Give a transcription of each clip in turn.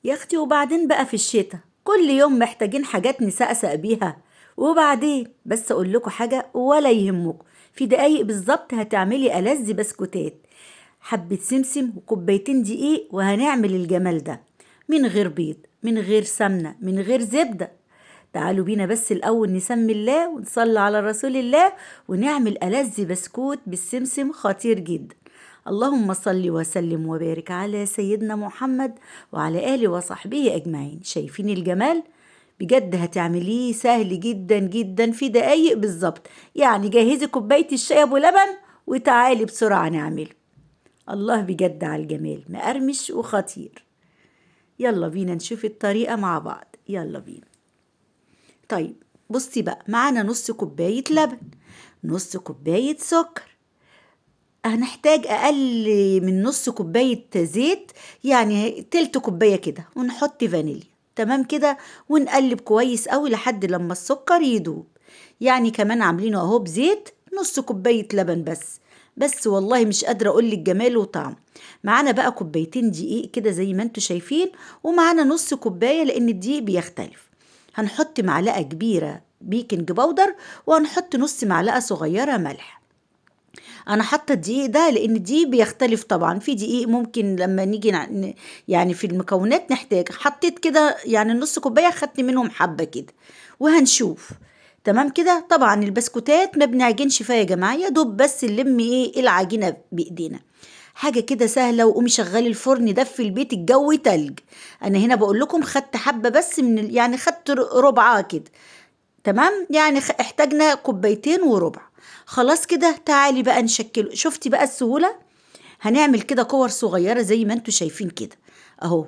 يا اختي وبعدين بقى في الشتاء كل يوم محتاجين حاجات نسقسق بيها. وبعدين بس اقول لكم حاجه ولا يهمكم، في دقايق بالظبط هتعملي ألذ بسكوتات. حبه سمسم وكوبايتين دقيق وهنعمل الجمال ده، من غير بيض، من غير سمنه، من غير زبده. تعالوا بينا بس الأول نسمي الله ونصلي على رسول الله ونعمل ألذ بسكوت بالسمسم خطير جدا. اللهم صل وسلم وبارك على سيدنا محمد وعلى آله وصحبه أجمعين. شايفين الجمال؟ بجد هتعمليه سهل جدا جدا في دقايق بالظبط. يعني جهزي كوباية الشاي أبو لبن وتعالي بسرعة نعمله. الله بجد على الجمال، مقرمش وخطير. يلا بينا نشوف الطريقة مع بعض، يلا بينا. طيب بصي بقى، معانا نص كوباية لبن، نص كوباية سكر، هنحتاج أقل من نص كوباية زيت، يعني تلت كوباية كده، ونحط فانيليا. تمام كده، ونقلب كويس قوي لحد لما السكر يدوب. يعني كمان عاملينه اهو بزيت، نص كوباية لبن بس والله مش قادرة أقولك جمال وطعم. معانا بقى كوبايتين دقيق كده زي ما انتوا شايفين، ومعانا نص كوباية لأن الدقيق بيختلف. هنحط معلقة كبيرة بيكنج باودر، وهنحط نص معلقة صغيرة ملح. انا حاطه الدقيق ده لان الدقيق بيختلف طبعا، في دقيق ممكن لما نيجي يعني في المكونات نحتاج، حطيت كده يعني نص كوبايه خدت منهم حبه كده وهنشوف. تمام كده. طبعا البسكوتات ما بنعجنش فيها يا جماعه، يا دوب بس نلم العجينه بايدينا. حاجه كده سهله. وقومي شغلي الفرن ده في البيت، الجو تلج. انا هنا بقول لكم خدت حبه بس من يعني خدت ربعها كده. تمام، يعني احتاجنا كوبايتين وربع. خلاص كده، تعالي بقى نشكله. شفتي بقى السهولة؟ هنعمل كده كور صغيرة زي ما انتوا شايفين كده اهو.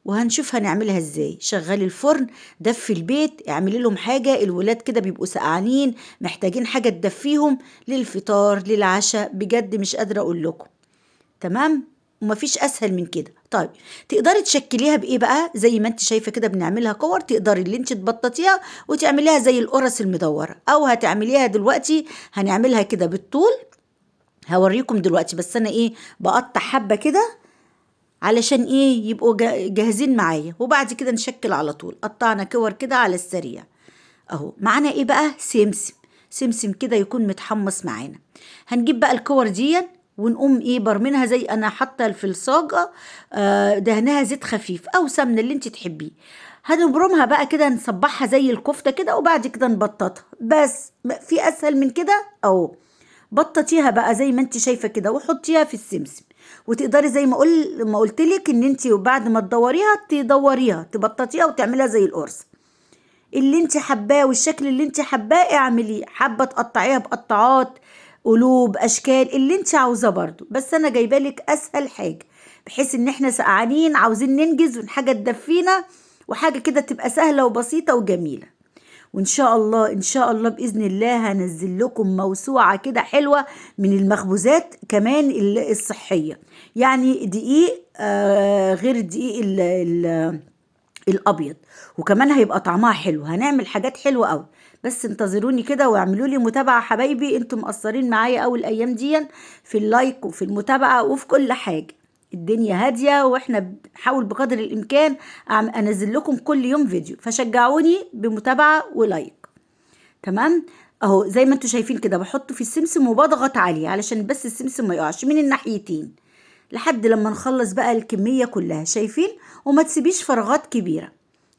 وهنشوف هنعملها ازاي. شغلي الفرن ده في البيت، اعملي لهم حاجة، الولاد كده بيبقوا سقعانين محتاجين حاجة تدفيهم للفطار للعشاء، بجد مش قادرة اقول لكم. تمام، ومفيش اسهل من كده. طيب تقدري تشكليها بايه بقى؟ زي ما انت شايفه كده بنعملها كور، تقدري اللي انت تبططيها وتعمليها زي القرص المدوره، او هتعمليها دلوقتي هنعملها كده بالطول. هوريكم دلوقتي، بس انا بقطع حبه كده علشان يبقوا جاهزين معايا، وبعد كده نشكل على طول. قطعنا كور كده على السريع اهو. معانا ايه بقى؟ سمسم. سمسم كده يكون متحمص معانا. هنجيب بقى الكور دي ونقوم برمينها زي انا حاطه في الصاجه. دهنها زيت خفيف او سمنه اللي انت تحبيه. هنبرمها بقى كده، نصبحها زي الكفته كده، وبعد كده نبططها. بس في اسهل من كده اهو. بططيها بقى زي ما انت شايفه كده وحطيها في السمسم. وتقدري زي ما قلت لك ان انت بعد ما تدوريها تبططيها وتعمليها زي القرص اللي انت حباه، والشكل اللي انت حباه اعمليه. حابه تقطعيها بقطعات، قلوب، اشكال اللي انت عاوزاه برضو. بس انا جايبالك اسهل حاجه، بحيث ان احنا سقعانين عاوزين ننجز وحاجه تدفينا، وحاجه كده تبقى سهله وبسيطه وجميله. وان شاء الله ان شاء الله باذن الله هنزل لكم موسوعه كده حلوه من المخبوزات كمان الصحيه. يعني دقيق غير الدقيق الابيض، وكمان هيبقى طعمها حلو. هنعمل حاجات حلوه قوي. بس انتظروني كده واعملوا لي متابعه حبايبي، انتم مقصرين معايا اول ايام دي في اللايك وفي المتابعه وفي كل حاجه. الدنيا هاديه واحنا بنحاول بقدر الامكان انزل لكم كل يوم فيديو، فشجعوني بمتابعه ولايك. تمام اهو. زي ما انتم شايفين كده بحطه في السمسم وبضغط عليه علشان بس السمسم ما يقعش من الناحيتين لحد لما نخلص بقى الكميه كلها. شايفين؟ وما تسيبيش فراغات كبيره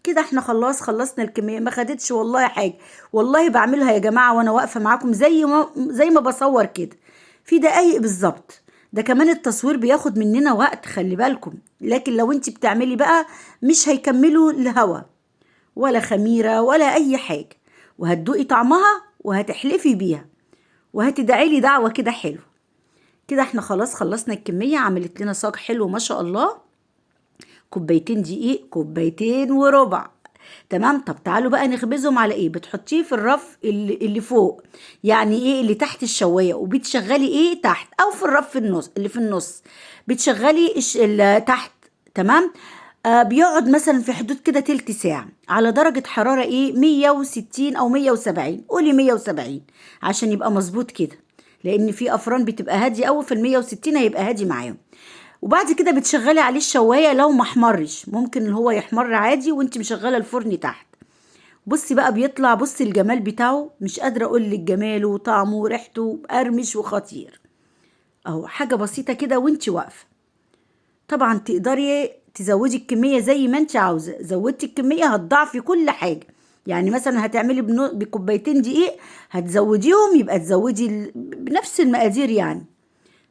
كده. احنا خلصنا الكميه، ما خدتش والله حاجه. والله بعملها يا جماعه وانا واقفه معاكم زي ما بصور كده في دقايق بالظبط. ده كمان التصوير بياخد مننا وقت، خلي بالكم. لكن لو انت بتعملي بقى مش هيكملوا الهوا ولا خميره ولا اي حاجه، وهتدوقي طعمها وهتحلفي بيها وهتدعي لي دعوه كده حلوه. كده احنا خلاص خلصنا الكميه. عملت لنا صاج حلو ما شاء الله. كوبايتين دقيق، كوبايتين وربع. تمام. طب تعالوا بقى نخبزهم على بتحطيه في الرف اللي فوق، يعني اللي تحت الشوايه، وبتشغلي تحت، او في الرف اللي في النص بتشغلي اللي تحت. تمام. بيقعد مثلا في حدود كده تلت ساعة على درجة حرارة 160 او 170، قولي 170 عشان يبقى مظبوط كده، لان في افران بتبقى هادية قوي، في ال 160 هيبقى هادي معاهم. وبعد كده بتشغلي عليه الشوايه لو ما احمرش، ممكن اللي هو يحمر عادي وانت مشغله الفرن تحت. بصي بقى بيطلع، بصي الجمال بتاعه، مش قادره اقول لك جماله وطعمه وريحته، قرمش وخطير اهو. حاجه بسيطه كده وانت واقفه. طبعا تقدري تزودي الكميه زي ما انت عاوزه، زودتي الكميه هتضاعفي كل حاجه. يعني مثلا هتعملي بكوبايتين دقيق، هتزوديهم يبقى تزودي بنفس المقادير يعني.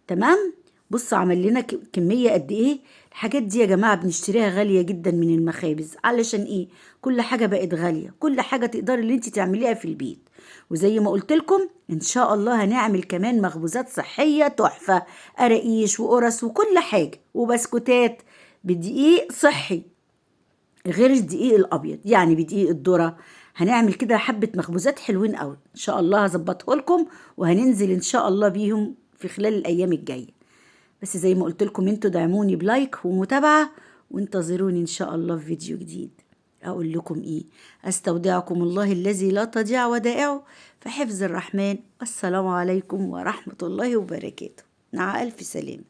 تمام. بص عمل لنا كمية قد ايه. الحاجات دي يا جماعة بنشتريها غالية جدا من المخابز، علشان ايه؟ كل حاجة بقت غالية، كل حاجة تقدري اللي انت تعمليها في البيت. وزي ما قلت لكم ان شاء الله هنعمل كمان مخبوزات صحية تحفة، قراقيش وقرص وكل حاجة وبسكوتات بدقيق صحي غير الدقيق الابيض، يعني بدقيق الذره. هنعمل كده حبه مخبوزات حلوين قوي ان شاء الله، هظبطه لكم وهننزل ان شاء الله بيهم في خلال الايام الجايه. بس زي ما قلت لكم انتوا دعموني بلايك ومتابعه، وانتظروني ان شاء الله في فيديو جديد. اقول لكم ايه؟ استودعكم الله الذي لا تضيع ودائعه في حفظ الرحمن. السلام عليكم ورحمه الله وبركاته. مع الف سلامه.